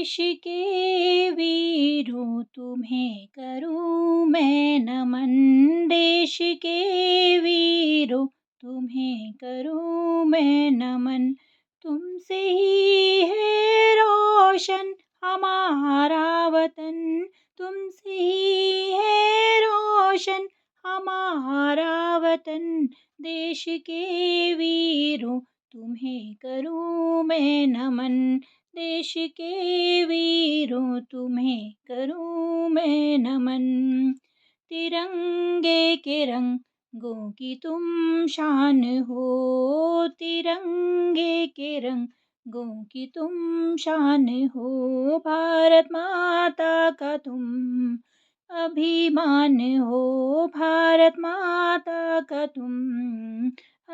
देश के वीरों तुम्हें करूं मैं नमन। देश के वीरों तुम्हें करूं मैं नमन। तुमसे ही है रोशन हमारा वतन। तुमसे ही है रोशन हमारा वतन। देश के वीरों तुम्हें करूं मैं नमन। देश के वीरों तुम्हें करूं मैं नमन। तिरंगे के रंगों की तुम शान हो। तिरंगे के रंगों की तुम शान हो। भारत माता का तुम अभिमान हो। भारत माता का तुम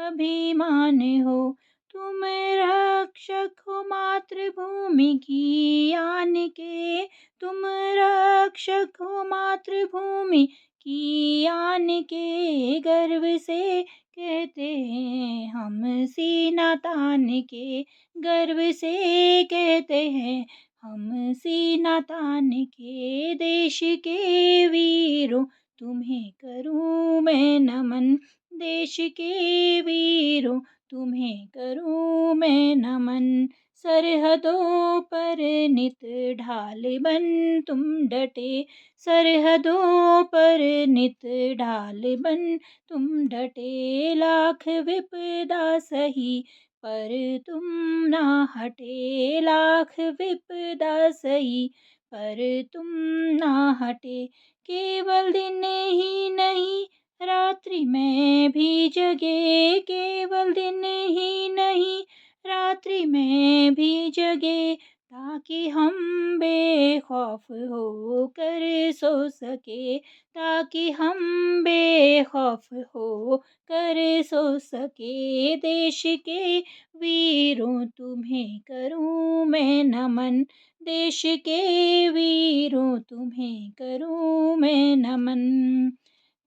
अभिमान हो। तुम रक्षक हो मातृभूमि की आन के। तुम रक्षक हो मातृभूमि की आन के। गर्व से कहते हैं हम सीना तान के। गर्व से कहते हैं हम सीना तान के। देश के वीरों तुम्हें करूं मैं नमन। देश के वीरों तुम्हें करूं मैं नमन। सरहदों पर नित ढाल बन तुम डटे। सरहदों पर नित ढाल बन तुम डटे। लाख विपदा सही पर तुम ना हटे। लाख विपदा सही पर तुम ना हटे। केवल दिन ही नहीं रात्रि में भी जगे। केवल दिन ही नहीं रात्रि में भी जगे। ताकि हम बेखौफ हो कर सो सके। ताकि हम बेखौफ हो कर सो सके। देश के वीरों तुम्हें करूं मैं नमन। देश के वीरों तुम्हें करूं मैं नमन।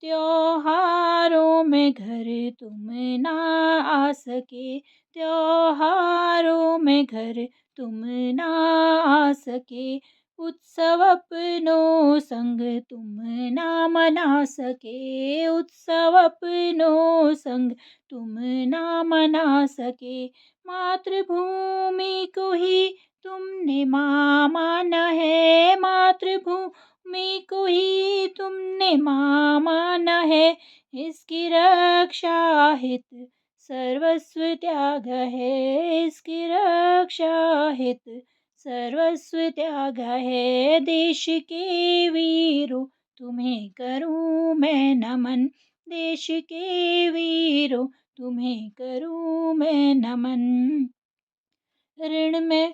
त्योहारों में घर तुम ना आ सके। त्योहारों में घर तुम ना आ सके। उत्सव अपनों संग तुम ना मना सके। उत्सव अपनों संग तुम ना मना सके। मातृभूमि को ही तुमने माँ माना है। मातृभूमि को ही तुमने माँ माना है। इसकी रक्षा हित सर्वस्व त्याग है। इसकी रक्षा हित सर्वस्व त्याग है। देश के वीरों तुम्हें करूं मैं नमन। देश के वीरों तुम्हें करूं मैं नमन। ऋण में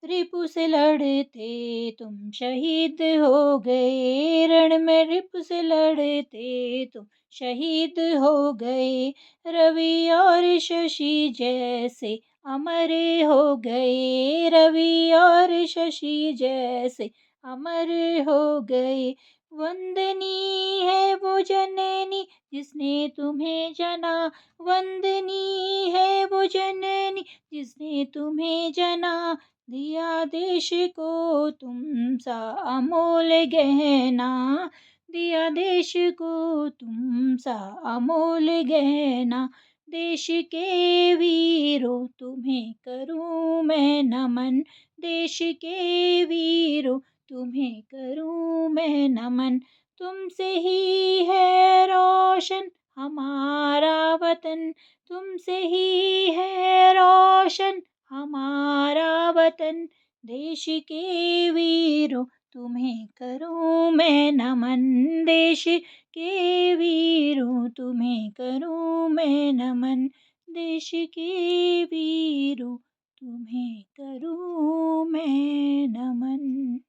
रिपु से लड़ते तुम शहीद हो गए। रण में रिपु से लड़ते तुम शहीद हो गए। रवि और शशि जैसे अमर हो गए। रवि और शशि जैसे अमर हो गए। वंदनी है वो जननी जिसने तुम्हें जना। वंदनी है वो जननी जिसने तुम्हें जना। दिया देश को तुम सा अमोल गहना। दिया देश को तुम सा अमोल गहना। देश के वीरों तुम्हें करूं मैं नमन। देश के वीरों तुम्हें करूं मैं नमन। तुमसे ही है रोशन हमारा वतन। तुमसे ही है रोशन हमारा वतन। देश के वीरों तुम्हें करूं मैं नमन। देश के वीरों तुम्हें करूं मैं नमन। देश के वीरों तुम्हें करूं मैं नमन।